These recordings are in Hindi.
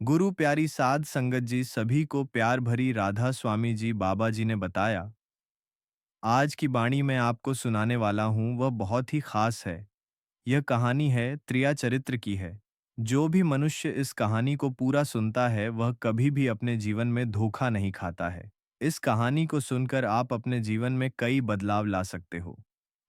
गुरु प्यारी साध संगत जी सभी को प्यार भरी राधा स्वामी जी बाबा जी ने बताया। आज की बाणी मैं आपको सुनाने वाला हूँ वह बहुत ही खास है। यह कहानी है त्रिया चरित्र की है। जो भी मनुष्य इस कहानी को पूरा सुनता है वह कभी भी अपने जीवन में धोखा नहीं खाता है। इस कहानी को सुनकर आप अपने जीवन में कई बदलाव ला सकते हो।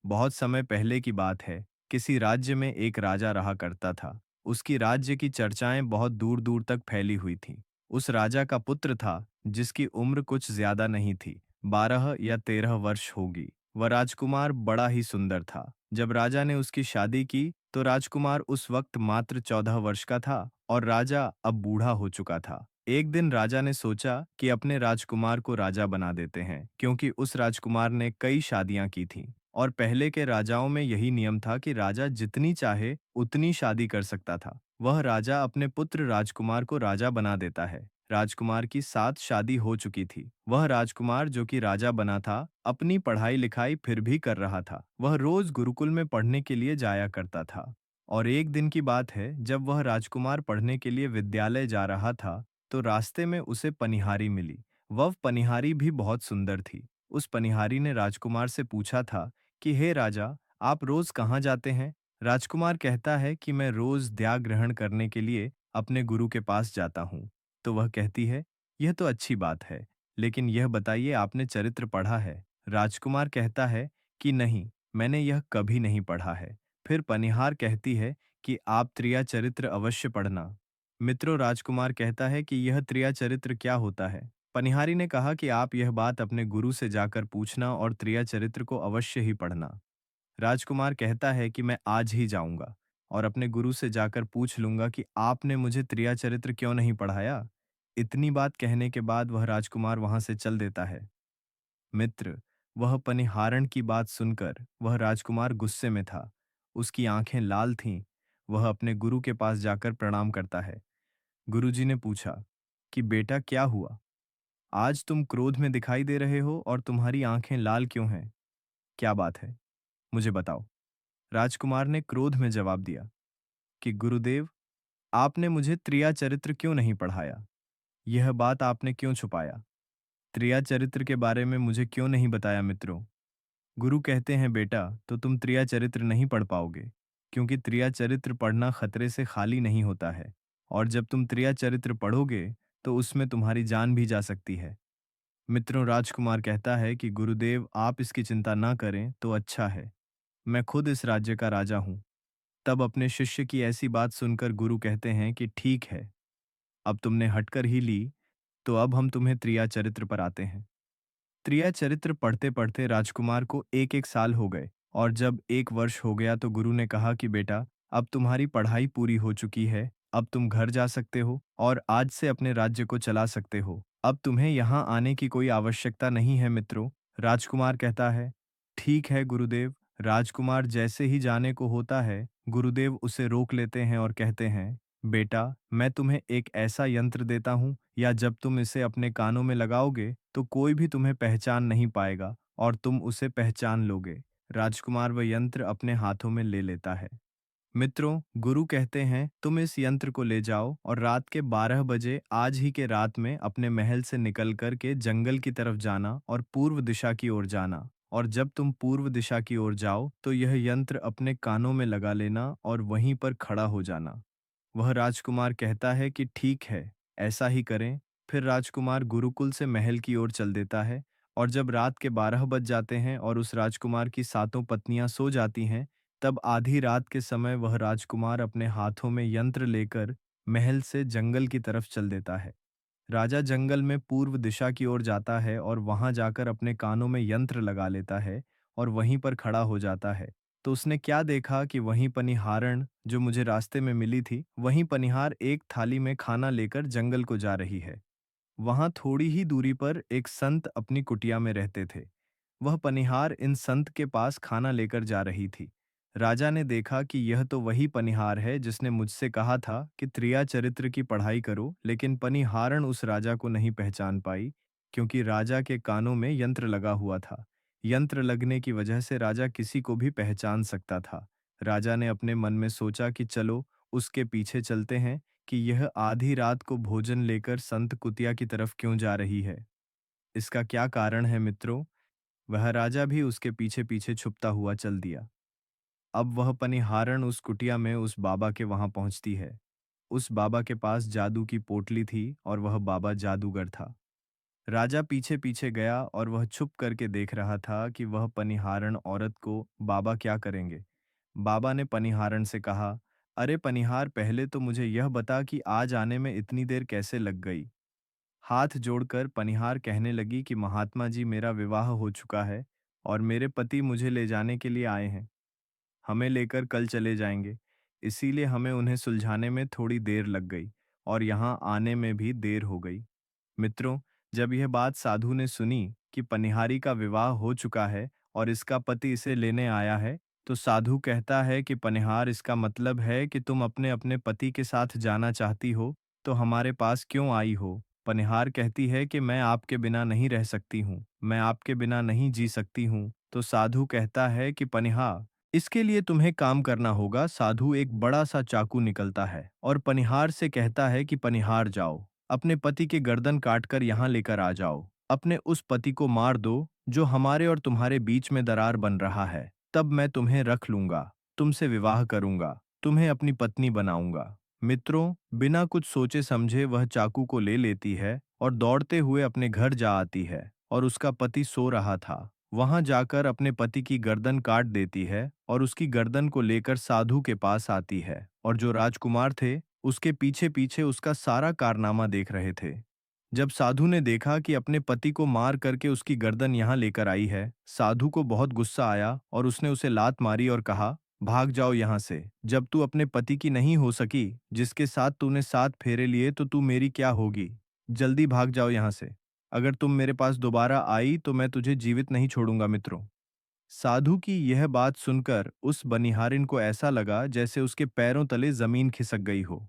बहुत समय पहले की बात है। किसी राज्य में एक राजा रहा करता था। उसकी राज्य की चर्चाएं बहुत दूर दूर तक फैली हुई थीं। उस राजा का पुत्र था जिसकी उम्र कुछ ज्यादा नहीं थी, 12 या 13 वर्ष होगी। वह राजकुमार बड़ा ही सुंदर था। जब राजा ने उसकी शादी की तो राजकुमार उस वक्त मात्र 14 वर्ष का था और राजा अब बूढ़ा हो चुका था। एक दिन राजा ने सोचा कि अपने राजकुमार को राजा बना देते हैं, क्योंकि उस राजकुमार ने कई शादियां की थीं और पहले के राजाओं में यही नियम था कि राजा जितनी चाहे उतनी शादी कर सकता था। वह राजा अपने पुत्र राजकुमार को राजा बना देता है। राजकुमार की 7 शादी हो चुकी थी। वह राजकुमार जो कि राजा बना था, अपनी पढ़ाई लिखाई फिर भी कर रहा था। वह रोज गुरुकुल में पढ़ने के लिए जाया करता था। और एक दिन की बात है, जब वह राजकुमार पढ़ने के लिए विद्यालय जा रहा था, तो रास्ते में उसे पनिहारी मिली। वह पनिहारी भी बहुत सुंदर थी। उस पनिहारी ने राजकुमार से पूछा था कि हे राजा, आप रोज कहाँ जाते हैं? राजकुमार कहता है कि मैं रोज दया ग्रहण करने के लिए अपने गुरु के पास जाता हूँ। तो वह कहती है, यह तो अच्छी बात है, लेकिन यह बताइए आपने चरित्र पढ़ा है? राजकुमार कहता है कि नहीं, मैंने यह कभी नहीं पढ़ा है। फिर पनिहार कहती है कि आप त्रिया चरित्र अवश्य पढ़ना। मित्रों, राजकुमार कहता है कि यह त्रिया चरित्र क्या होता है? पनिहारी ने कहा कि आप यह बात अपने गुरु से जाकर पूछना और त्रिया चरित्र को अवश्य ही पढ़ना। राजकुमार कहता है कि मैं आज ही जाऊंगा और अपने गुरु से जाकर पूछ लूंगा कि आपने मुझे त्रिया चरित्र क्यों नहीं पढ़ाया। इतनी बात कहने के बाद वह राजकुमार वहां से चल देता है। मित्र, वह पनिहारण की बात सुनकर वह राजकुमार गुस्से में था। उसकी आंखें लाल थीं। वह अपने गुरु के पास जाकर प्रणाम करता है। गुरुजी ने पूछा कि बेटा क्या हुआ? आज तुम क्रोध में दिखाई दे रहे हो और तुम्हारी आंखें लाल क्यों हैं? क्या बात है? मुझे बताओ। राजकुमार ने क्रोध में जवाब दिया कि गुरुदेव, आपने मुझे त्रिया चरित्र क्यों नहीं पढ़ाया? यह बात आपने क्यों छुपाया? त्रिया चरित्र के बारे में मुझे क्यों नहीं बताया मित्रों? गुरु कहते हैं बेटा, तो तुम त्रिया चरित्र नहीं पढ़ पाओगे, क्योंकि त्रिया चरित्र पढ़ना खतरे से खाली नहीं होता है। और जब तुम त्रिया चरित्र पढ़ोगे तो उसमें तुम्हारी जान भी जा सकती है। मित्रों, राजकुमार कहता है कि गुरुदेव, आप इसकी चिंता ना करें तो अच्छा है। मैं खुद इस राज्य का राजा हूँ। तब अपने शिष्य की ऐसी बात सुनकर गुरु कहते हैं कि ठीक है, अब तुमने हटकर ही ली, तो अब हम तुम्हें त्रिया चरित्र पर आते हैं। त्रिया चरित्र पढ़ते पढ़ते राजकुमार को एक एक साल हो गए और जब 1 वर्ष हो गया तो गुरु ने कहा कि बेटा, अब तुम्हारी पढ़ाई पूरी हो चुकी है। अब तुम घर जा सकते हो और आज से अपने राज्य को चला सकते हो। अब तुम्हें यहाँ आने की कोई आवश्यकता नहीं है मित्रों। राजकुमार कहता है, ठीक है गुरुदेव। राजकुमार जैसे ही जाने को होता है, गुरुदेव उसे रोक लेते हैं और कहते हैं, बेटा, मैं तुम्हें एक ऐसा यंत्र देता हूँ, या जब तुम इसे अपने कानों में लगाओगे तो कोई भी तुम्हें पहचान नहीं पाएगा और तुम उसे पहचान लोगे। राजकुमार वह यंत्र अपने हाथों में ले लेता है। मित्रों, गुरु कहते हैं तुम इस यंत्र को ले जाओ और रात के 12 बजे आज ही के रात में अपने महल से निकल कर के जंगल की तरफ जाना और पूर्व दिशा की ओर जाना। और जब तुम पूर्व दिशा की ओर जाओ तो यह यंत्र अपने कानों में लगा लेना और वहीं पर खड़ा हो जाना। वह राजकुमार कहता है कि ठीक है, ऐसा ही करें। फिर राजकुमार गुरुकुल से महल की ओर चल देता है और जब रात के 12 बज जाते हैं और उस राजकुमार की सातों पत्नियां सो जाती हैं, तब आधी रात के समय वह राजकुमार अपने हाथों में यंत्र लेकर महल से जंगल की तरफ चल देता है। राजा जंगल में पूर्व दिशा की ओर जाता है और वहां जाकर अपने कानों में यंत्र लगा लेता है और वहीं पर खड़ा हो जाता है। तो उसने क्या देखा कि वहीं पनिहारण जो मुझे रास्ते में मिली थी, वहीं पनिहार एक थाली में खाना लेकर जंगल को जा रही है। वहां थोड़ी ही दूरी पर एक संत अपनी कुटिया में रहते थे। वह पनिहार इन संत के पास खाना लेकर जा रही थी। राजा ने देखा कि यह तो वही पनिहार है जिसने मुझसे कहा था कि त्रिया चरित्र की पढ़ाई करो, लेकिन पनिहारण उस राजा को नहीं पहचान पाई, क्योंकि राजा के कानों में यंत्र लगा हुआ था। यंत्र लगने की वजह से राजा किसी को भी पहचान सकता था। राजा ने अपने मन में सोचा कि चलो उसके पीछे चलते हैं, कि यह आधी रात को भोजन लेकर संत कुतिया की तरफ क्यों जा रही है। इसका क्या कारण है मित्रों? वह राजा भी उसके पीछे पीछे छुपता हुआ चल दिया। अब वह पनिहारण उस कुटिया में उस बाबा के वहां पहुंचती है। उस बाबा के पास जादू की पोटली थी और वह बाबा जादूगर था। राजा पीछे पीछे गया और वह छुप करके देख रहा था कि वह पनिहारण औरत को बाबा क्या करेंगे। बाबा ने पनिहारण से कहा, अरे पनिहार, पहले तो मुझे यह बता कि आज आने में इतनी देर कैसे लग गई। हाथ जोड़कर पनिहार कहने लगी कि महात्मा जी, मेरा विवाह हो चुका है और मेरे पति मुझे ले जाने के लिए आए हैं। हमें लेकर कल चले जाएंगे, इसीलिए हमें उन्हें सुलझाने में थोड़ी देर लग गई और यहाँ आने में भी देर हो गई। मित्रों, जब यह बात साधु ने सुनी कि पनिहारी का विवाह हो चुका है और इसका पति इसे लेने आया है, तो साधु कहता है कि पनिहार, इसका मतलब है कि तुम अपने अपने पति के साथ जाना चाहती हो, तो हमारे पास क्यों आई हो? पनिहार कहती है कि मैं आपके बिना नहीं रह सकती हूँ, मैं आपके बिना नहीं जी सकती हूँ। तो साधु कहता है कि पनिहार, इसके लिए तुम्हें काम करना होगा। साधु एक बड़ा सा चाकू निकलता है और पनिहार से कहता है कि पनिहार, जाओ, अपने पति के गर्दन काटकर यहाँ लेकर आ जाओ। अपने उस पति को मार दो जो हमारे और तुम्हारे बीच में दरार बन रहा है। तब मैं तुम्हें रख लूंगा, तुमसे विवाह करूंगा, तुम्हें अपनी पत्नी बनाऊंगा। मित्रों, बिना कुछ सोचे समझे वह चाकू को ले लेती है और दौड़ते हुए अपने घर जा आती है और उसका पति सो रहा था। वहां जाकर अपने पति की गर्दन काट देती है और उसकी गर्दन को लेकर साधु के पास आती है और जो राजकुमार थे उसके पीछे पीछे उसका सारा कारनामा देख रहे थे। जब साधु ने देखा कि अपने पति को मार करके उसकी गर्दन यहाँ लेकर आई है, साधु को बहुत गुस्सा आया और उसने उसे लात मारी और कहा, भाग जाओ यहाँ से। जब तू अपने पति की नहीं हो सकी, जिसके साथ तूने 7 फेरे लिए, तो तू मेरी क्या होगी? जल्दी भाग जाओ यहाँ से। अगर तुम मेरे पास दोबारा आई तो मैं तुझे जीवित नहीं छोड़ूंगा। मित्रों, साधु की यह बात सुनकर उस बनिहारिन को ऐसा लगा जैसे उसके पैरों तले जमीन खिसक गई हो।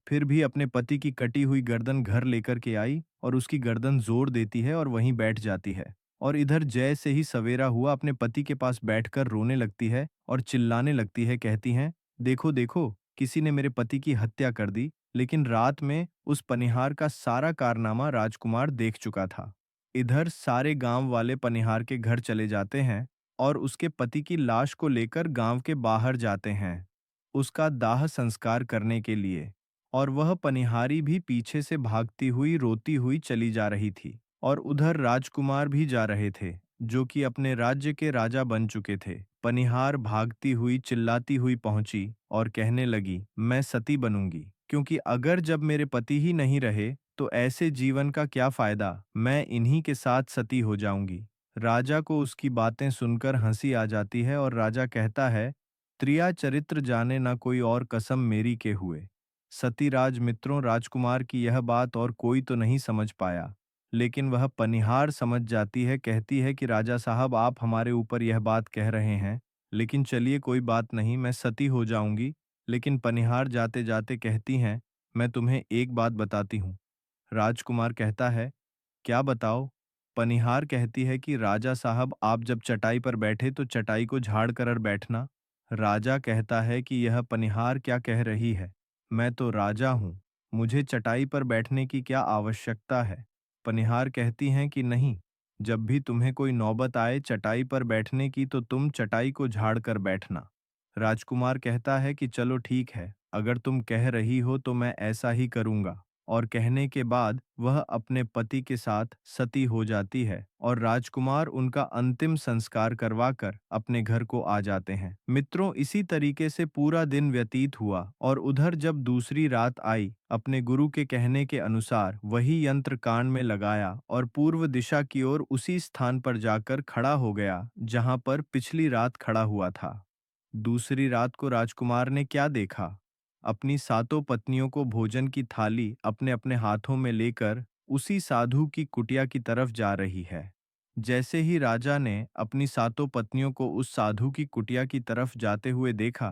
फिर भी अपने पति की कटी हुई गर्दन घर लेकर के आई और उसकी गर्दन जोर देती है और वहीं बैठ जाती है। और इधर जैसे ही सवेरा हुआ अपने पति के पास बैठकर रोने लगती है और चिल्लाने लगती है, कहती हैं, देखो देखो, किसी ने मेरे पति की हत्या कर दी। लेकिन रात में उस पनिहार का सारा कारनामा राजकुमार देख चुका था। इधर सारे गांव वाले पनिहार के घर चले जाते हैं और उसके पति की लाश को लेकर गांव के बाहर जाते हैं उसका दाह संस्कार करने के लिए। और वह पनिहारी भी पीछे से भागती हुई रोती हुई चली जा रही थी और उधर राजकुमार भी जा रहे थे जो कि अपने राज्य के राजा बन चुके थे। पनिहार भागती हुई चिल्लाती हुई पहुंची और कहने लगी, मैं सती बनूंगी, क्योंकि अगर जब मेरे पति ही नहीं रहे तो ऐसे जीवन का क्या फायदा, मैं इन्हीं के साथ सती हो जाऊंगी। राजा को उसकी बातें सुनकर हंसी आ जाती है और राजा कहता है, त्रिया चरित्र जाने ना कोई और कसम मेरी के हुए। सतीराज मित्रों, राजकुमार की यह बात और कोई तो नहीं समझ पाया, लेकिन वह पनिहार समझ जाती है। कहती है कि राजा साहब, आप हमारे ऊपर यह बात कह रहे हैं, लेकिन चलिए कोई बात नहीं, मैं सती हो जाऊंगी। लेकिन पनिहार जाते जाते कहती हैं, मैं तुम्हें एक बात बताती हूँ। राजकुमार कहता है, क्या बताओ? पनिहार कहती है कि राजा साहब, आप जब चटाई पर बैठे तो चटाई को झाड़ कर बैठना। राजा कहता है कि यह पनिहार क्या कह रही है, मैं तो राजा हूँ, मुझे चटाई पर बैठने की क्या आवश्यकता है। पनिहार कहती हैं कि नहीं, जब भी तुम्हें कोई नौबत आए चटाई पर बैठने की तो तुम चटाई को झाड़ कर बैठना। राजकुमार कहता है कि चलो ठीक है, अगर तुम कह रही हो तो मैं ऐसा ही करूंगा। और कहने के बाद वह अपने पति के साथ सती हो जाती है और राजकुमार उनका अंतिम संस्कार करवाकर अपने घर को आ जाते हैं। मित्रों, इसी तरीके से पूरा दिन व्यतीत हुआ और उधर जब दूसरी रात आई, अपने गुरु के कहने के अनुसार वही यंत्र कान में लगाया और पूर्व दिशा की ओर उसी स्थान पर जाकर खड़ा हो गया जहां पर पिछली रात खड़ा हुआ था। दूसरी रात को राजकुमार ने क्या देखा? अपनी सातों पत्नियों को भोजन की थाली अपने अपने हाथों में लेकर उसी साधु की कुटिया की तरफ जा रही है। जैसे ही राजा ने अपनी सातों पत्नियों को उस साधु की कुटिया की तरफ जाते हुए देखा,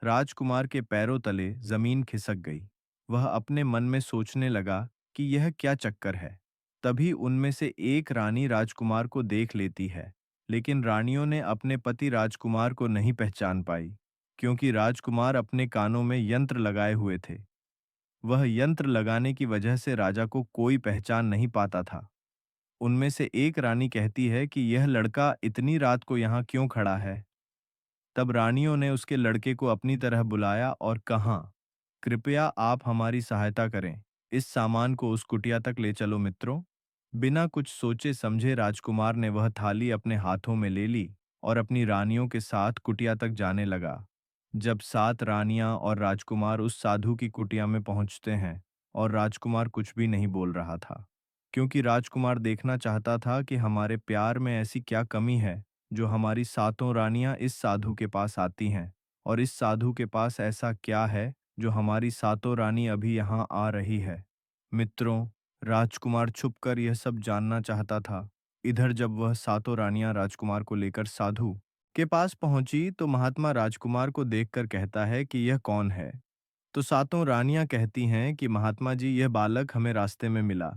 राजकुमार के पैरों तले जमीन खिसक गई। वह अपने मन में सोचने लगा कि यह क्या चक्कर है। तभी उनमें से एक रानी राजकुमार को देख लेती है, लेकिन रानियों ने अपने पति राजकुमार को नहीं पहचान पाई, क्योंकि राजकुमार अपने कानों में यंत्र लगाए हुए थे। वह यंत्र लगाने की वजह से राजा को कोई पहचान नहीं पाता था। उनमें से एक रानी कहती है कि यह लड़का इतनी रात को यहाँ क्यों खड़ा है? तब रानियों ने उसके लड़के को अपनी तरह बुलाया और कहा, कृपया आप हमारी सहायता करें। इस सामान को उस कुटिया तक ले चलो मित्रों। बिना कुछ सोचे समझे राजकुमार ने वह थाली अपने हाथों में ले ली और अपनी रानियों के साथ कुटिया तक जाने लगा। जब 7 रानियां और राजकुमार उस साधु की कुटिया में पहुंचते हैं और राजकुमार कुछ भी नहीं बोल रहा था, क्योंकि राजकुमार देखना चाहता था कि हमारे प्यार में ऐसी क्या कमी है जो हमारी सातों रानियां इस साधु के पास आती हैं, और इस साधु के पास ऐसा क्या है जो हमारी सातों रानी अभी यहाँ आ रही है। मित्रों, राजकुमार छुपकर यह सब जानना चाहता था। इधर जब वह सातों रानियां राजकुमार को लेकर साधु के पास पहुंची तो महात्मा राजकुमार को देखकर कहता है कि यह कौन है। तो सातों रानियां कहती हैं कि महात्मा जी, यह बालक हमें रास्ते में मिला।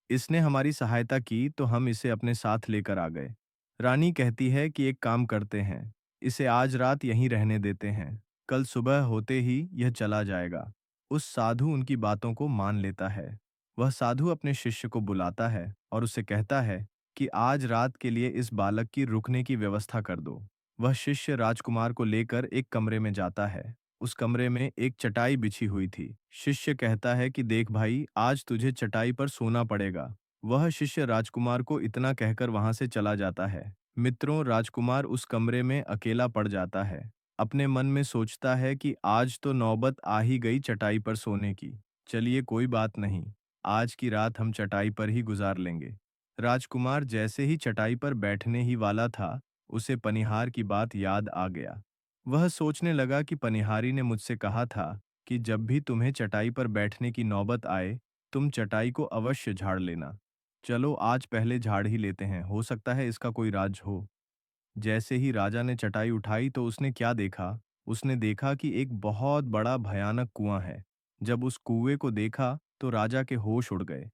इसने हमारी सहायता की तो हम इसे अपने साथ लेकर आ गए। रानी कहती है कि एक काम करते हैं, इसे आज रात यहीं रहने देते हैं। कल सुबह होते ही यह चला जाएगा। उस साधु उनकी बातों को मान लेता है। वह साधु अपने शिष्य को बुलाता है और उसे कहता है कि आज रात के लिए इस बालक की रुकने की व्यवस्था कर दो। वह शिष्य राजकुमार को लेकर एक कमरे में जाता है। उस कमरे में एक चटाई बिछी हुई थी। शिष्य कहता है कि देख भाई, आज तुझे चटाई पर सोना पड़ेगा। वह शिष्य राजकुमार को इतना कहकर वहां से चला जाता है। मित्रों, राजकुमार उस कमरे में अकेला पड़ जाता है। अपने मन में सोचता है कि आज तो नौबत आ ही गई चटाई पर सोने की। चलिए कोई बात नहीं, आज की रात हम चटाई पर ही गुजार लेंगे। राजकुमार जैसे ही चटाई पर बैठने ही वाला था, उसे पनिहार की बात याद आ गया। वह सोचने लगा कि पनिहारी ने मुझसे कहा था कि जब भी तुम्हें चटाई पर बैठने की नौबत आए, तुम चटाई को अवश्य झाड़ लेना। चलो आज पहले झाड़ ही लेते हैं, हो सकता है इसका कोई राज हो। जैसे ही राजा ने चटाई उठाई तो उसने क्या देखा? उसने देखा कि एक बहुत बड़ा भयानक कुआं है। जब उस कुएं को देखा तो राजा के होश उड़ गए।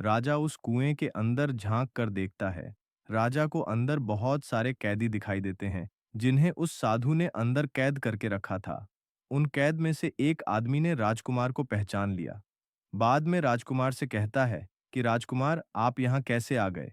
राजा उस कुएं के अंदर झांक कर देखता है। राजा को अंदर बहुत सारे कैदी दिखाई देते हैं, जिन्हें उस साधु ने अंदर कैद करके रखा था। उन कैद में से एक आदमी ने राजकुमार को पहचान लिया। बाद में राजकुमार से कहता है कि राजकुमार, आप यहाँ कैसे आ गए?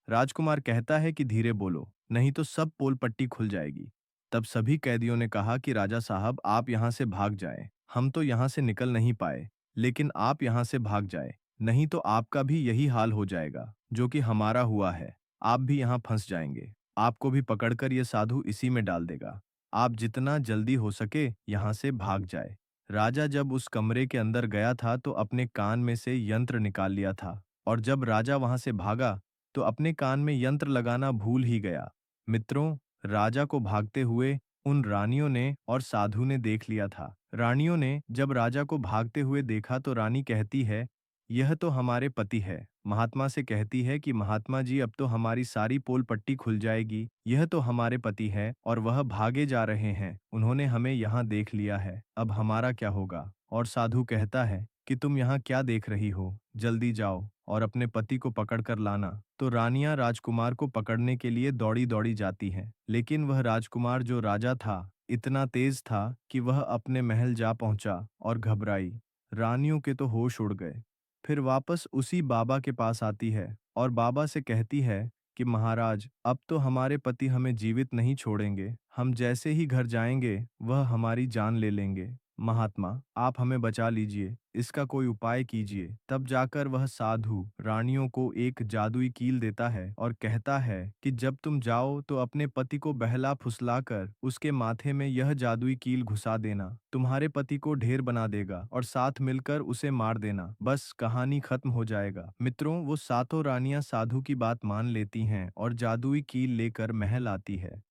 राजकुमार कहता है कि धीरे बोलो, नहीं तो सब पोल पट्टी खुल जाएगी। तब सभी कैदियों ने कहा कि राजा साहब, आप यहाँ से भाग जाएं। हम तो यहाँ से निकल नहीं पाए, लेकिन आप यहाँ से भाग जाए, नहीं तो आपका भी यही हाल हो जाएगा जो कि हमारा हुआ है। आप भी यहाँ फंस जाएंगे। आपको भी पकड़कर ये साधु इसी में डाल देगा। आप जितना जल्दी हो सके यहाँ से भाग जाए। राजा जब उस कमरे के अंदर गया था तो अपने कान में से यंत्र निकाल लिया था, और जब राजा वहां से भागा तो अपने कान में यंत्र लगाना भूल ही गया। मित्रों, राजा को भागते हुए उन रानियों ने और साधु ने देख लिया था। रानियों ने जब राजा को भागते हुए देखा तो रानी कहती है, यह तो हमारे पति है। महात्मा से कहती है कि महात्मा जी, अब तो हमारी सारी पोल पट्टी खुल जाएगी। यह तो हमारे पति है और वह भागे जा रहे हैं। उन्होंने हमें यहाँ देख लिया है, अब हमारा क्या होगा? और साधु कहता है कि तुम यहाँ क्या देख रही हो? जल्दी जाओ और अपने पति को पकड़ कर लाना। तो रानियां राजकुमार को पकड़ने के लिए दौड़ी दौड़ी जाती हैं, लेकिन वह राजकुमार जो राजा था, इतना तेज था कि वह अपने महल जा पहुंचा और घबराई। रानियों के तो होश उड़ गए। फिर वापस उसी बाबा के पास आती है और बाबा से कहती है कि महाराज, अब तो हमारे पति हमें जीवित नहीं छोड़ेंगे। हम जैसे ही घर जाएंगे वह हमारी जान ले लेंगे। महात्मा, आप हमें बचा लीजिए, इसका कोई उपाय कीजिए। तब जाकर वह साधु रानियों को एक जादुई कील देता है और कहता है कि जब तुम जाओ तो अपने पति को बहला फुसलाकर उसके माथे में यह जादुई कील घुसा देना। तुम्हारे पति को ढेर बना देगा और साथ मिलकर उसे मार देना। बस कहानी खत्म हो जाएगा। मित्रों, वो सातों रानियां साधु की बात मान लेती हैं और जादुई कील लेकर महल आती है।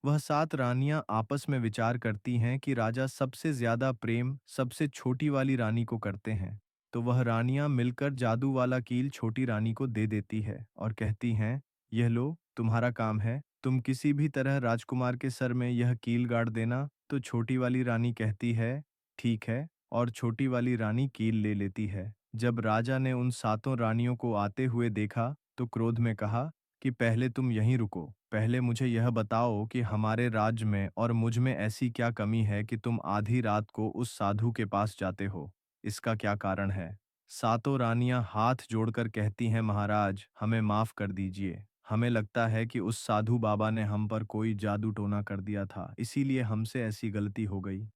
वह 7 रानियां आपस में विचार करती हैं कि राजा सबसे ज्यादा प्रेम सबसे छोटी वाली रानी को करते हैं। तो वह रानियां मिलकर जादू वाला कील छोटी रानी को दे देती है और कहती हैं, यह लो, तुम्हारा काम है। तुम किसी भी तरह राजकुमार के सर में यह कील गाड़ देना। तो छोटी वाली रानी कहती है, ठीक है, और छोटी वाली रानी कील ले लेती है। जब राजा ने उन सातों रानियों को आते हुए देखा तो क्रोध में कहा कि पहले तुम यहीं रुको। पहले मुझे यह बताओ कि हमारे राज्य में और मुझ में ऐसी क्या कमी है कि तुम आधी रात को उस साधु के पास जाते हो। इसका क्या कारण है? सातों रानियां हाथ जोड़कर कहती हैं, महाराज हमें माफ कर दीजिए। हमें लगता है कि उस साधु बाबा ने हम पर कोई जादू टोना कर दिया था, इसीलिए हमसे ऐसी गलती हो गई।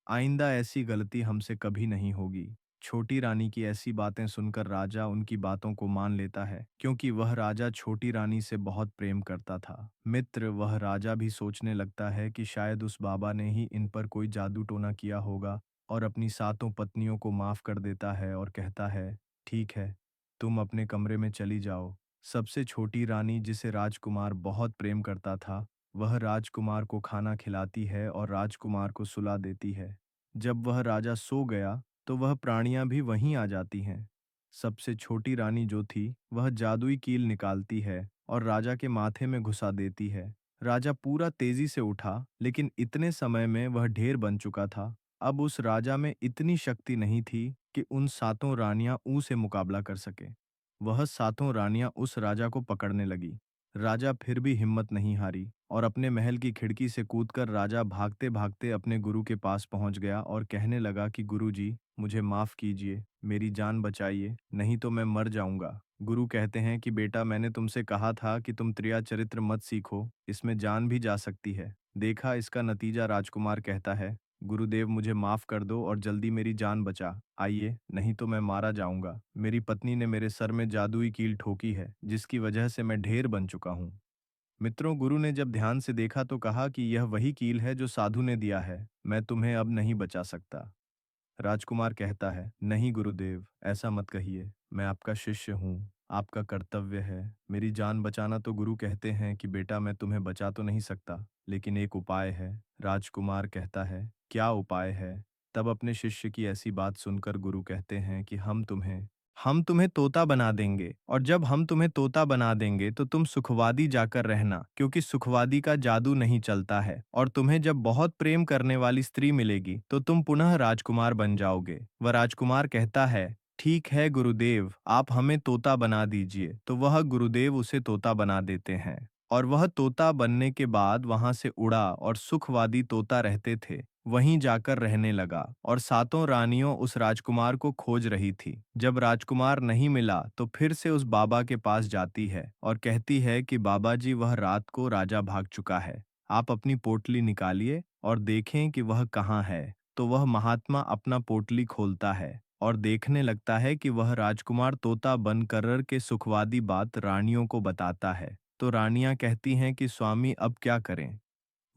आइंदा ऐसी गलती हमसे कभी नहीं होगी। छोटी रानी की ऐसी बातें सुनकर राजा उनकी बातों को मान लेता है, क्योंकि वह राजा छोटी रानी से बहुत प्रेम करता था। मित्र, वह राजा भी सोचने लगता है कि शायद उस बाबा ने ही इन पर कोई जादू टोना किया होगा, और अपनी सातों पत्नियों को माफ कर देता है और कहता है, ठीक है, तुम अपने कमरे में चली जाओ। सबसे छोटी रानी, जिसे राजकुमार बहुत प्रेम करता था, वह राजकुमार को खाना खिलाती है और राजकुमार को सुला देती है। जब वह राजा सो गया, तो वह प्राणियां भी वहीं आ जाती हैं। सबसे छोटी रानी जो थी, वह जादुई कील निकालती है और राजा के माथे में घुसा देती है। राजा पूरा तेजी से उठा, लेकिन इतने समय में वह ढेर बन चुका था। अब उस राजा में इतनी शक्ति नहीं थी कि उन सातों रानियां से मुकाबला कर सके। वह सातों रानियां उस राजा को पकड़ने लगी। राजा फिर भी हिम्मत नहीं हारी और अपने महल की खिड़की से कूदकर राजा भागते भागते अपने गुरु के पास पहुंच गया और कहने लगा कि गुरु जी, मुझे माफ कीजिए, मेरी जान बचाइए, नहीं तो मैं मर जाऊंगा। गुरु कहते हैं कि बेटा, मैंने तुमसे कहा था कि तुम त्रिया चरित्र मत सीखो, इसमें जान भी जा सकती है। देखा इसका नतीजा। राजकुमार कहता है, गुरुदेव मुझे माफ कर दो और जल्दी मेरी जान बचा आइए, नहीं तो मैं मारा जाऊंगा। मेरी पत्नी ने मेरे सर में जादुई कील ठोकी है, जिसकी वजह से मैं ढेर बन चुका हूँ। मित्रों, गुरु ने जब ध्यान से देखा तो कहा कि यह वही कील है जो साधु ने दिया है, मैं तुम्हें अब नहीं बचा सकता। राजकुमार कहता है, नहीं गुरुदेव, ऐसा मत कहिए, मैं आपका शिष्य हूँ, आपका कर्तव्य है मेरी जान बचाना। तो गुरु कहते हैं कि बेटा, मैं तुम्हें बचा तो नहीं सकता, लेकिन एक उपाय है। राजकुमार कहता है, क्या उपाय है? तब अपने शिष्य की ऐसी बात सुनकर गुरु कहते हैं कि हम तुम्हें तोता बना देंगे, और जब हम तुम्हें तोता बना देंगे तो तुम सुखवादी जाकर रहना, क्योंकि सुखवादी का जादू नहीं चलता है, और तुम्हें जब बहुत प्रेम करने वाली स्त्री मिलेगी तो तुम पुनः राजकुमार बन जाओगे। वह राजकुमार कहता है, ठीक है गुरुदेव, आप हमें तोता बना दीजिए। तो वह गुरुदेव उसे तोता बना देते हैं, और वह तोता बनने के बाद वहां से उड़ा और सुखवादी तोता रहते थे वहीं जाकर रहने लगा, और सातों रानियों उस राजकुमार को खोज रही थी। जब राजकुमार नहीं मिला तो फिर से उस बाबा के पास जाती है और कहती है कि बाबा जी, वह रात को राजा भाग चुका है, आप अपनी पोटली निकालिए और देखें कि वह कहाँ है। तो वह महात्मा अपना पोटली खोलता है और देखने लगता है कि वह राजकुमार तोता बनकर के सुखवादी बात रानियों को बताता है। तो रानियां कहती हैं कि स्वामी, अब क्या करें?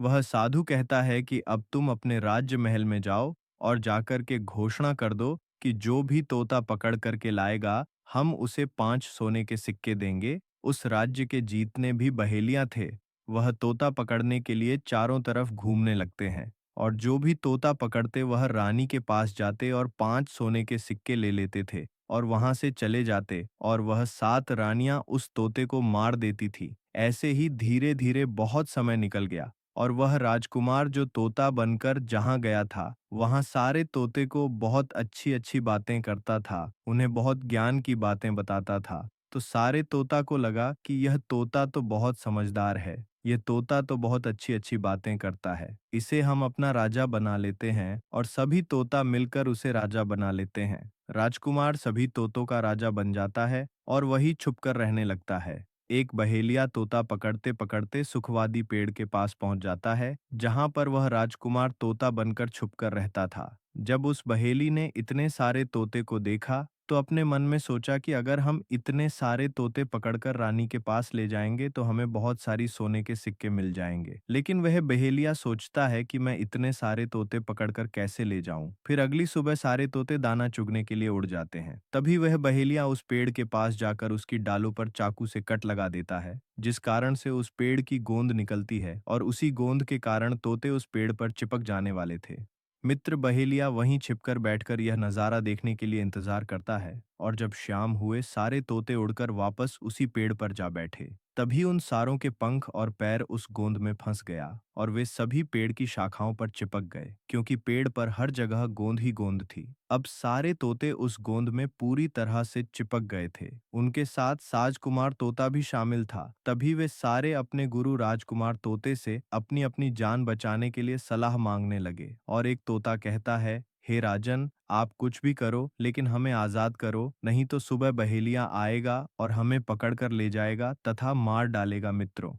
वह साधु कहता है कि अब तुम अपने राज्य महल में जाओ और जाकर के घोषणा कर दो कि जो भी तोता पकड़ करके लाएगा, हम उसे 5 सोने के सिक्के देंगे। उस राज्य के जितने भी बहेलियां थे, वह तोता पकड़ने के लिए चारों तरफ घूमने लगते हैं, और जो भी तोता पकड़ते वह रानी के पास जाते और 5 सोने के सिक्के ले लेते थे और वहां से चले जाते, और वह 7 रानियां उस तोते को मार देती थी। ऐसे ही धीरे धीरे बहुत समय निकल गया, और वह राजकुमार जो तोता बनकर जहाँ गया था, वहाँ सारे तोते को बहुत अच्छी अच्छी बातें करता था, उन्हें बहुत ज्ञान की बातें बताता था। तो सारे तोता को लगा कि यह तोता तो बहुत समझदार है, यह तोता तो बहुत अच्छी अच्छी बातें करता है, इसे हम अपना राजा बना लेते हैं, और सभी तोता मिलकर उसे राजा बना लेते हैं। राजकुमार सभी तोतों का राजा बन जाता है और वही छुपकर रहने लगता है। एक बहेलिया तोता पकड़ते पकड़ते सुखवादी पेड़ के पास पहुंच जाता है, जहां पर वह राजकुमार तोता बनकर छुपकर रहता था। जब उस बहेली ने इतने सारे तोते को देखा, तो अपने मन में सोचा कि अगर हम इतने सारे तोते पकड़कर रानी के पास ले जाएंगे तो हमें बहुत सारी सोने के सिक्के मिल जाएंगे। लेकिन वह बहेलिया सोचता है कि मैं इतने सारे तोते पकड़कर कैसे ले जाऊं। फिर अगली सुबह सारे तोते दाना चुगने के लिए उड़ जाते हैं। तभी वह बहेलिया उस पेड़ के पास जाकर उसकी डालों पर चाकू से कट लगा देता है, जिस कारण से उस पेड़ की गोंद निकलती है, और उसी गोंद के कारण तोते उस पेड़ पर चिपक जाने वाले थे। मित्र बहेलिया वहीं छिपकर बैठकर यह नज़ारा देखने के लिए इंतजार करता है, और जब शाम हुए सारे तोते उड़कर वापस उसी पेड़ पर जा बैठे। तभी उन सारों के पंख और पैर उस गोंद में फंस गया, और वे सभी पेड़ की शाखाओं पर चिपक गए, क्योंकि पेड़ पर हर जगह गोंद ही गोंद थी। अब सारे तोते उस गोंद में पूरी तरह से चिपक गए थे। उनके साथ साजकुमार तोता भी शामिल था। तभी वे सारे अपने गुरु राजकुमार तोते से अपनी अपनी जान बचाने के लिए सलाह मांगने लगे, और एक तोता कहता है, हे राजन, आप कुछ भी करो लेकिन हमें आज़ाद करो, नहीं तो सुबह बहेलिया आएगा और हमें पकड़कर ले जाएगा तथा मार डालेगा मित्रों।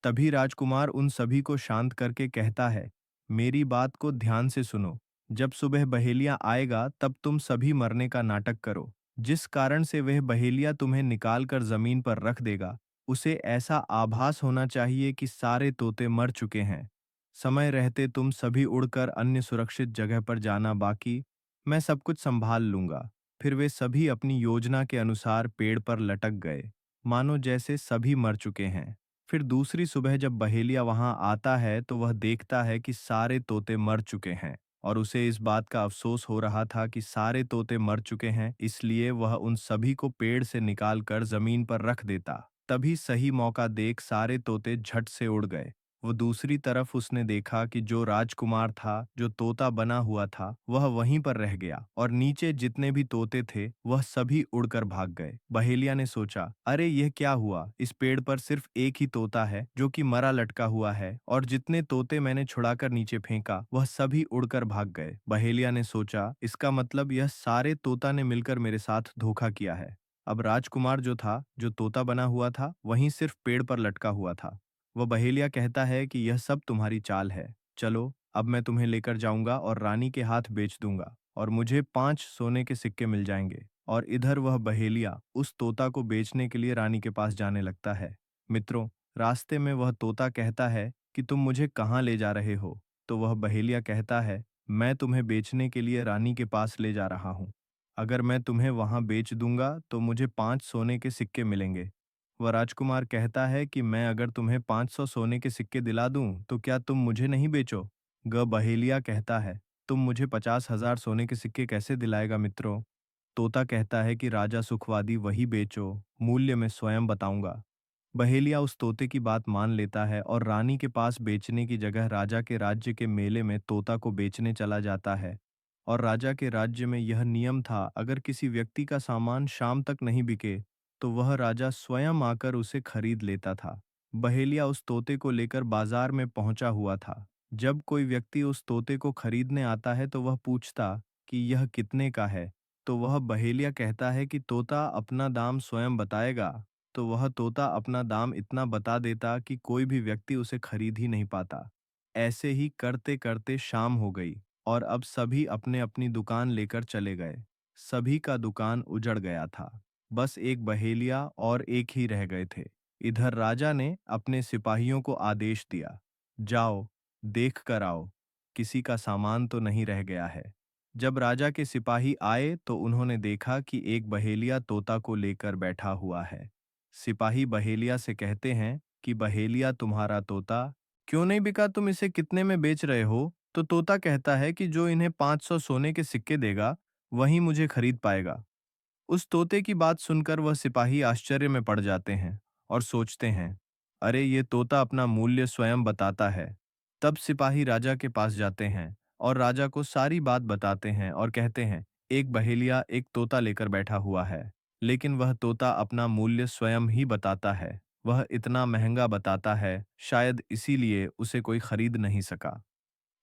तभी राजकुमार उन सभी को शांत करके कहता है, मेरी बात को ध्यान से सुनो। जब सुबह बहेलिया आएगा तब तुम सभी मरने का नाटक करो। जिस कारण से वह बहेलिया तुम्हें निकाल कर जमीन पर रख देगा, उसे ऐसा आभास होना चाहिए कि सारे तोते मर चुके हैं। समय रहते तुम सभी उड़कर अन्य सुरक्षित जगह पर जाना, बाकी मैं सब कुछ संभाल लूंगा। फिर वे सभी अपनी योजना के अनुसार पेड़ पर लटक गए, मानो जैसे सभी मर चुके हैं। फिर दूसरी सुबह जब बहेलिया वहां आता है तो वह देखता है कि सारे तोते मर चुके हैं, और उसे इस बात का अफसोस हो रहा था कि सारे तोते मर चुके हैं, इसलिए वह उन सभी को पेड़ से निकालकर जमीन पर रख देता। तभी सही मौका देख सारे तोते झट से उड़ गए। वो दूसरी तरफ उसने देखा कि जो राजकुमार था, जो तोता बना हुआ था, वह वहीं पर रह गया और नीचे जितने भी तोते थे वह सभी उड़कर भाग गए। बहेलिया ने सोचा, अरे यह क्या हुआ, इस पेड़ पर सिर्फ एक ही तोता है जो कि मरा लटका हुआ है, और जितने तोते मैंने छुड़ाकर नीचे फेंका वह सभी उड़कर भाग गए। बहेलिया ने सोचा, इसका मतलब यह सारे तोता ने मिलकर मेरे साथ धोखा किया है। अब राजकुमार जो था, जो तोता बना हुआ था, वहीं सिर्फ पेड़ पर लटका हुआ था। वह बहेलिया कहता है कि यह सब तुम्हारी चाल है। चलो, अब मैं तुम्हें लेकर जाऊंगा और रानी के हाथ बेच दूंगा और मुझे 5 सोने के सिक्के मिल जाएंगे। और इधर वह बहेलिया उस तोता को बेचने के लिए रानी के पास जाने लगता है। मित्रों, रास्ते में वह तोता कहता है कि तुम मुझे कहाँ ले जा रहे हो? तो वह बहेलिया कहता है, मैं तुम्हें बेचने के लिए रानी के पास ले जा रहा हूँ। अगर मैं तुम्हें वहां बेच दूंगा तो मुझे 5 सोने के सिक्के मिलेंगे। वह राजकुमार कहता है कि मैं अगर तुम्हें 500 सोने के सिक्के दिला दूं तो क्या तुम मुझे नहीं बेचो? बहेलिया कहता है, तुम मुझे 50,000 सोने के सिक्के कैसे दिलाएगा मित्रों? तोता कहता है कि राजा सुखवादी, वही बेचो, मूल्य मैं स्वयं बताऊंगा। बहेलिया उस तोते की बात मान लेता है और रानी के पास बेचने की जगह राजा के राज्य के मेले में तोता को बेचने चला जाता है। और राजा के राज्य में यह नियम था, अगर किसी व्यक्ति का सामान शाम तक नहीं बिके तो वह राजा स्वयं आकर उसे खरीद लेता था। बहेलिया उस तोते को लेकर बाजार में पहुंचा हुआ था। जब कोई व्यक्ति उस तोते को खरीदने आता है तो वह पूछता कि यह कितने का है, तो वह बहेलिया कहता है कि तोता अपना दाम स्वयं बताएगा। तो वह तोता अपना दाम इतना बता देता कि कोई भी व्यक्ति उसे खरीद ही नहीं पाता। ऐसे ही करते करते शाम हो गई और अब सभी अपने अपनी दुकान लेकर चले गए। सभी का दुकान उजड़ गया था। बस एक बहेलिया और एक ही रह गए थे। इधर राजा ने अपने सिपाहियों को आदेश दिया, जाओ, देख कर आओ, किसी का सामान तो नहीं रह गया है। जब राजा के सिपाही आए तो उन्होंने देखा कि एक बहेलिया तोता को लेकर बैठा हुआ है। सिपाही बहेलिया से कहते हैं कि बहेलिया, तुम्हारा तोता क्यों नहीं बिका, तुम इसे कितने में बेच रहे हो? तो तोता कहता है कि जो इन्हें 500 सोने के सिक्के देगा वही मुझे खरीद पाएगा। उस तोते की बात सुनकर वह सिपाही आश्चर्य में पड़ जाते हैं और सोचते हैं, अरे ये तोता अपना मूल्य स्वयं बताता है। तब सिपाही राजा के पास जाते हैं और राजा को सारी बात बताते हैं और कहते हैं, एक बहेलिया एक तोता लेकर बैठा हुआ है, लेकिन वह तोता अपना मूल्य स्वयं ही बताता है। वह इतना महंगा बताता है, शायद इसीलिए उसे कोई खरीद नहीं सका।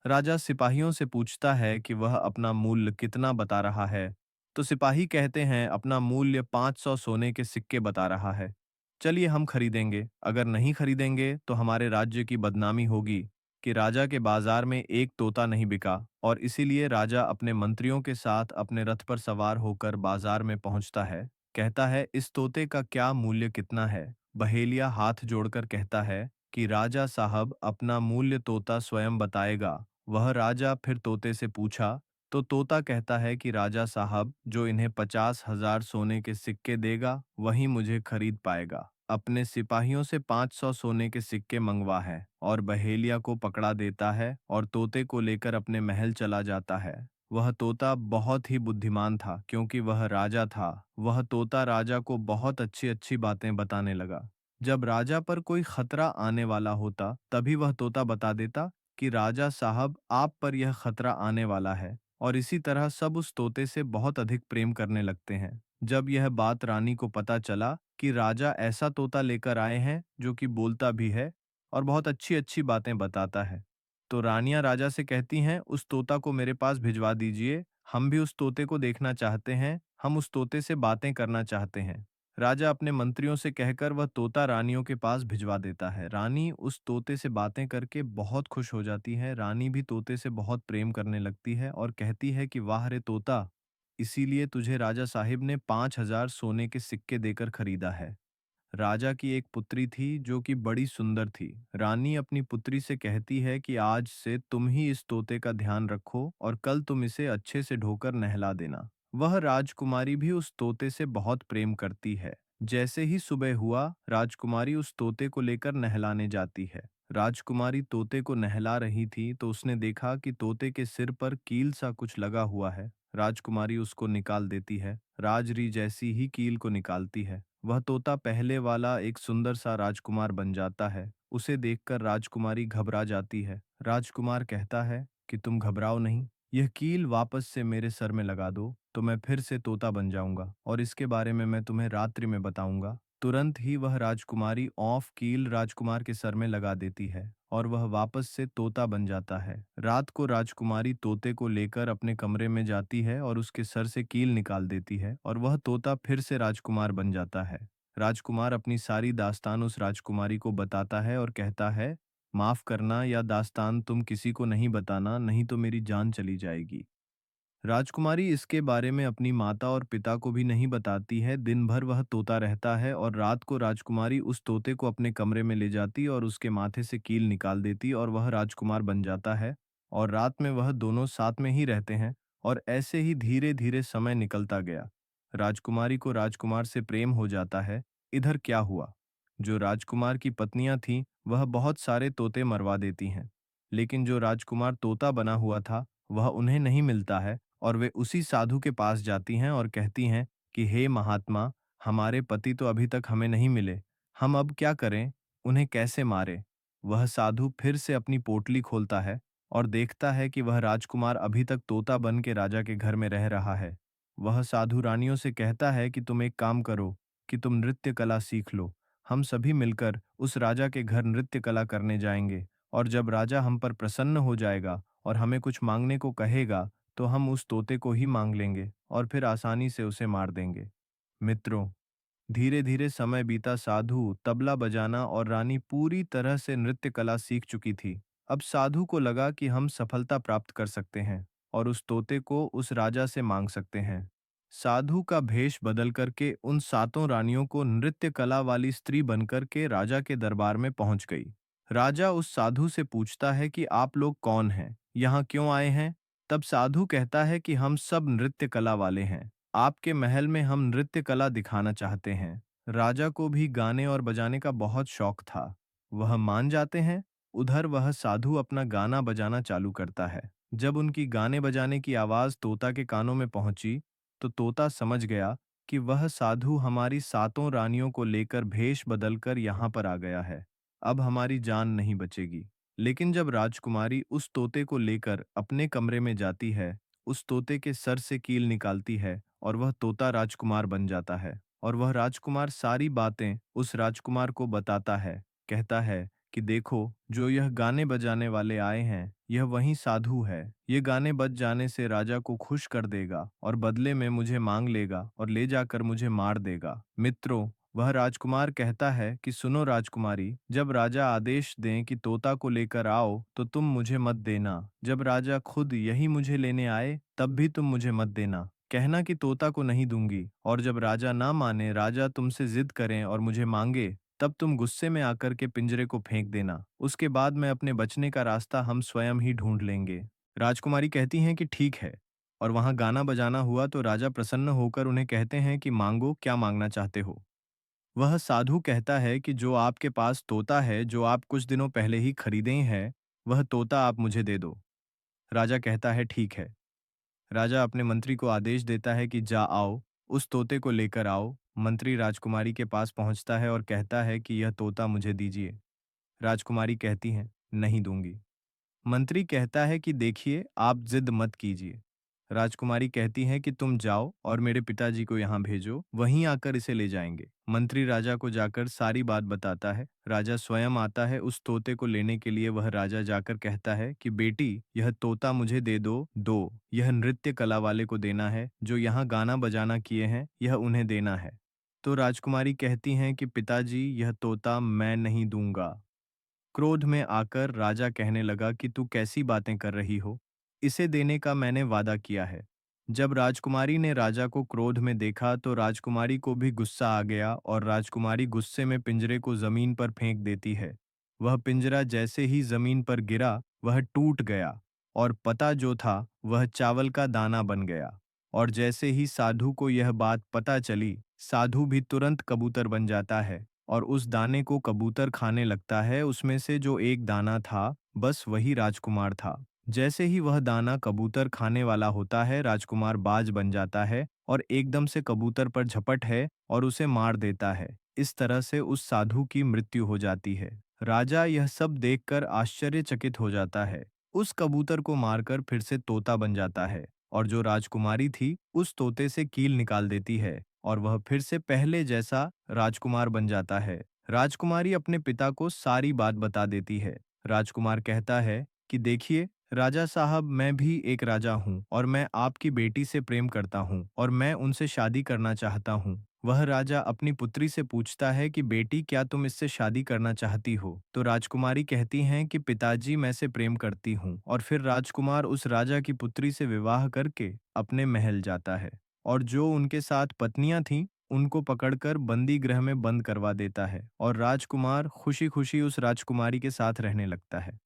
राजा सिपाहियों से पूछता है कि वह अपना मूल्य कितना बता रहा है, तो सिपाही कहते हैं अपना मूल्य 500 सोने के सिक्के बता रहा है। चलिए हम खरीदेंगे, अगर नहीं खरीदेंगे तो हमारे राज्य की बदनामी होगी कि राजा के बाजार में एक तोता नहीं बिका। और इसीलिए राजा अपने मंत्रियों के साथ अपने रथ पर सवार होकर बाजार में पहुंचता है। कहता है, इस तोते का क्या मूल्य कितना है? बहेलिया हाथ जोड़कर कहता है कि राजा साहब, अपना मूल्य तोता स्वयं बताएगा। वह राजा फिर तोते से पूछा, तो तोता कहता है कि राजा साहब, जो इन्हें 50,000 सोने के सिक्के देगा वही मुझे खरीद पाएगा। अपने सिपाहियों से 500 सोने के सिक्के मंगवा है और बहेलिया को पकड़ा देता है और तोते को लेकर अपने महल चला जाता है। वह तोता बहुत ही बुद्धिमान था, क्योंकि वह राजा था। वह तोता राजा को बहुत अच्छी अच्छी बातें बताने लगा। जब राजा पर कोई खतरा आने वाला होता तभी वह तोता बता देता कि राजा साहब, आप पर यह खतरा आने वाला है, और इसी तरह सब उस तोते से बहुत अधिक प्रेम करने लगते हैं। जब यह बात रानी को पता चला कि राजा ऐसा तोता लेकर आए हैं जो कि बोलता भी है और बहुत अच्छी अच्छी बातें बताता है, तो रानियां राजा से कहती हैं, उस तोता को मेरे पास भिजवा दीजिए, हम भी उस तोते को देखना चाहते हैं, हम उस तोते से बातें करना चाहते हैं। राजा अपने मंत्रियों से कहकर वह तोता रानियों के पास भिजवा देता है। रानी उस तोते से बातें करके बहुत खुश हो जाती है। रानी भी तोते से बहुत प्रेम करने लगती है और कहती है कि वाह रे तोता, इसीलिए तुझे राजा साहिब ने 5,000 सोने के सिक्के देकर खरीदा है। राजा की एक पुत्री थी जो कि बड़ी सुंदर थी। रानी अपनी पुत्री से कहती है कि आज से तुम ही इस तोते का ध्यान रखो और कल तुम इसे अच्छे से ढोकर नहला देना। वह राजकुमारी भी उस तोते से बहुत प्रेम करती है। जैसे ही सुबह हुआ, राजकुमारी उस तोते को लेकर नहलाने जाती है। राजकुमारी तोते को नहला रही थी तो उसने देखा कि तोते के सिर पर कील सा कुछ लगा हुआ है। राजकुमारी उसको निकाल देती है। राजरी जैसी ही कील को निकालती है, वह तोता पहले वाला एक सुंदर सा राजकुमार बन जाता है। उसे देखकर राजकुमारी घबरा जाती है। राजकुमार कहता है कि तुम घबराओ नहीं, यह कील वापस से मेरे सर में लगा दो तो मैं फिर से तोता बन जाऊंगा और इसके बारे में मैं तुम्हें रात्रि में बताऊंगा। तुरंत ही वह राजकुमारी औंफ कील राजकुमार के सर में लगा देती है और वह वापस से तोता बन जाता है। रात को राजकुमारी तोते को लेकर अपने कमरे में जाती है और उसके सर से कील निकाल देती है और वह तोता फिर से राजकुमार बन जाता है। राजकुमार अपनी सारी दास्तान उस राजकुमारी को बताता है और कहता है, माफ करना, या दास्तान तुम किसी को नहीं बताना, नहीं तो मेरी जान चली जाएगी। राजकुमारी इसके बारे में अपनी माता और पिता को भी नहीं बताती है। दिन भर वह तोता रहता है और रात को राजकुमारी उस तोते को अपने कमरे में ले जाती और उसके माथे से कील निकाल देती और वह राजकुमार बन जाता है और रात में वह दोनों साथ में ही रहते हैं और ऐसे ही धीरे धीरे समय निकलता गया। राजकुमारी को राजकुमार से प्रेम हो जाता है। इधर क्या हुआ, जो राजकुमार की पत्नियां थीं वह बहुत सारे तोते मरवा देती हैं, लेकिन जो राजकुमार तोता बना हुआ था वह उन्हें नहीं मिलता है और वे उसी साधु के पास जाती हैं और कहती हैं कि हे महात्मा, हमारे पति तो अभी तक हमें नहीं मिले, हम अब क्या करें, उन्हें कैसे मारें। वह साधु फिर से अपनी पोटली खोलता है और देखता है कि वह राजकुमार अभी तक तोता बन के राजा के घर में रह रहा है। वह साधु रानियों से कहता है कि तुम एक काम करो कि तुम नृत्य कला सीख लो, हम सभी मिलकर उस राजा के घर नृत्य कला करने जाएंगे और जब राजा हम पर प्रसन्न हो जाएगा और हमें कुछ मांगने को कहेगा तो हम उस तोते को ही मांग लेंगे और फिर आसानी से उसे मार देंगे। मित्रों, धीरे धीरे समय बीता। साधु तबला बजाना और रानी पूरी तरह से नृत्य कला सीख चुकी थी। अब साधु को लगा कि हम सफलता प्राप्त कर सकते हैं और उस तोते को उस राजा से मांग सकते हैं। साधु का भेष बदल करके उन सातों रानियों को नृत्य कला वाली स्त्री बनकर के राजा के दरबार में पहुंच गई। राजा उस साधु से पूछता है कि आप लोग कौन हैं, यहाँ क्यों आए हैं। तब साधु कहता है कि हम सब नृत्य कला वाले हैं, आपके महल में हम नृत्य कला दिखाना चाहते हैं। राजा को भी गाने और बजाने का बहुत शौक था। वह मान जाते हैं। उधर वह साधु अपना गाना बजाना चालू करता है। जब उनकी गाने बजाने की आवाज तोता के कानों में पहुंची तो तोता समझ गया कि वह साधु हमारी सातों रानियों को लेकर भेष बदलकर यहाँ पर आ गया है। अब हमारी जान नहीं बचेगी। लेकिन जब राजकुमारी उस तोते को लेकर अपने कमरे में जाती है, उस तोते के सर से कील निकालती है और वह तोता राजकुमार बन जाता है और वह राजकुमार सारी बातें उस राजकुमार को बताता है। कहता है कि देखो, जो यह गाने बजाने वाले आए हैं यह वही साधु है। ये गाने बज जाने से राजा को खुश कर देगा और बदले में मुझे मांग लेगा और ले जाकर मुझे मार देगा। मित्रों, वह राजकुमार कहता है कि सुनो राजकुमारी, जब राजा आदेश दें कि तोता को लेकर आओ तो तुम मुझे मत देना। जब राजा खुद यही मुझे लेने आए तब भी तुम मुझे मत देना। कहना कि तोता को नहीं दूंगी और जब राजा ना माने, राजा तुमसे जिद करें और मुझे मांगे, तब तुम गुस्से में आकर के पिंजरे को फेंक देना। उसके बाद मैं अपने बचने का रास्ता हम स्वयं ही ढूंढ लेंगे। राजकुमारी कहती हैं कि ठीक है और वहां गाना बजाना हुआ तो राजा प्रसन्न होकर उन्हें कहते हैं कि मांगो, क्या मांगना चाहते हो। वह साधु कहता है कि जो आपके पास तोता है जो आप कुछ दिनों पहले ही खरीदे हैं, वह तोता आप मुझे दे दो। राजा कहता है ठीक है। राजा अपने मंत्री को आदेश देता है कि जा आओ, उस तोते को लेकर आओ। मंत्री राजकुमारी के पास पहुंचता है और कहता है कि यह तोता मुझे दीजिए। राजकुमारी कहती हैं नहीं दूंगी। मंत्री कहता है कि देखिए, आप जिद मत कीजिए। राजकुमारी कहती है कि तुम जाओ और मेरे पिताजी को यहाँ भेजो, वहीं आकर इसे ले जाएंगे। मंत्री राजा को जाकर सारी बात बताता है। राजा स्वयं आता है उस तोते को लेने के लिए। वह राजा जाकर कहता है कि बेटी, यह तोता मुझे दे दो, यह नृत्य कला वाले को देना है, जो यहाँ गाना बजाना किए हैं, यह उन्हें देना है। तो राजकुमारी कहती हैं कि पिताजी, यह तोता मैं नहीं दूंगा। क्रोध में आकर राजा कहने लगा कि तू कैसी बातें कर रही हो, इसे देने का मैंने वादा किया है। जब राजकुमारी ने राजा को क्रोध में देखा तो राजकुमारी को भी गुस्सा आ गया और राजकुमारी गुस्से में पिंजरे को जमीन पर फेंक देती है। वह पिंजरा जैसे ही जमीन पर गिरा, वह टूट गया और पता जो था वह चावल का दाना बन गया। और जैसे ही साधु को यह बात पता चली, साधु भी तुरंत कबूतर बन जाता है और उस दाने को कबूतर खाने लगता है। उसमें से जो एक दाना था, बस वही राजकुमार था। जैसे ही वह दाना कबूतर खाने वाला होता है, राजकुमार बाज बन जाता है और एकदम से कबूतर पर झपट है और उसे मार देता है। इस तरह से उस साधु की मृत्यु हो जाती है। राजा यह सब देखकर आश्चर्यचकित हो जाता है। उस कबूतर को मारकर फिर से तोता बन जाता है और जो राजकुमारी थी, उस तोते से कील निकाल देती है और वह फिर से पहले जैसा राजकुमार बन जाता है। राजकुमारी अपने पिता को सारी बात बता देती है। राजकुमार कहता है कि देखिए राजा साहब, मैं भी एक राजा हूँ और मैं आपकी बेटी से प्रेम करता हूँ और मैं उनसे शादी करना चाहता हूँ। वह राजा अपनी पुत्री से पूछता है कि बेटी, क्या तुम इससे शादी करना चाहती हो? तो राजकुमारी कहती हैं कि पिताजी, मैं से प्रेम करती हूँ। और फिर राजकुमार उस राजा की पुत्री से विवाह करके अपने महल जाता है और जो उनके साथ पत्नियां थीं, उनको पकड़कर बंदी गृह में बंद करवा देता है और राजकुमार खुशी-खुशी उस राजकुमारी के साथ रहने लगता है।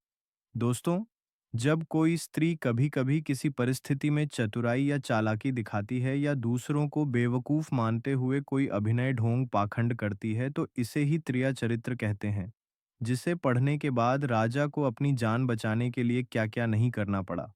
दोस्तों, जब कोई स्त्री कभी-कभी किसी परिस्थिति में चतुराई या चालाकी दिखाती है या दूसरों को बेवकूफ मानते हुए कोई अभिनय ढोंग पाखंड करती है, तो इसे ही त्रिया चरित्र कहते हैं, जिसे पढ़ने के बाद राजा को अपनी जान बचाने के लिए क्या-क्या नहीं करना पड़ा।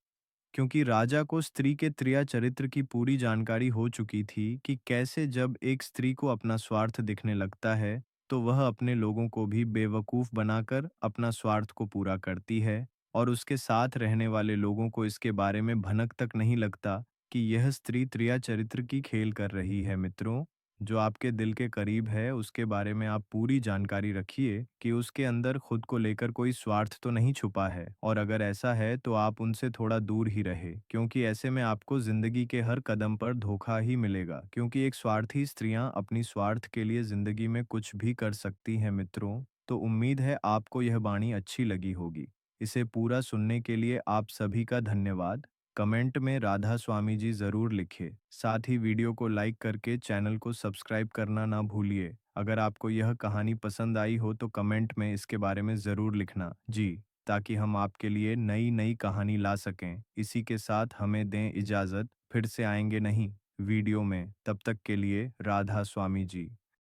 क्योंकि राजा को स्त्री के त्रिया चरित्र की पूरी जानकारी हो चुकी थी कि कैसे जब एक स्त्री को अपना स्वार्थ दिखने लगता है, तो वह अपने लोगों को भी बेवकूफ बनाकर अपना स्वार्थ को पूरा करती है और उसके साथ रहने वाले लोगों को इसके बारे में भनक तक नहीं लगता कि यह स्त्री त्रिया चरित्र की खेल कर रही है। मित्रों, जो आपके दिल के करीब है, उसके बारे में आप पूरी जानकारी रखिए कि उसके अंदर खुद को लेकर कोई स्वार्थ तो नहीं छुपा है, और अगर ऐसा है तो आप उनसे थोड़ा दूर ही रहे, क्योंकि ऐसे में आपको जिंदगी के हर कदम पर धोखा ही मिलेगा, क्योंकि एक स्वार्थी स्त्रियां अपनी स्वार्थ के लिए जिंदगी में कुछ भी कर सकती हैं। मित्रों, तो उम्मीद है आपको यह वाणी अच्छी लगी होगी। इसे पूरा सुनने के लिए आप सभी का धन्यवाद। कमेंट में राधा स्वामी जी जरूर लिखिए। साथ ही वीडियो को लाइक करके चैनल को सब्सक्राइब करना ना भूलिए। अगर आपको यह कहानी पसंद आई हो तो कमेंट में इसके बारे में जरूर लिखना जी, ताकि हम आपके लिए नई नई कहानी ला सकें। इसी के साथ हमें दें इजाजत, फिर से आएंगे नहीं वीडियो में। तब तक के लिए राधा स्वामी जी।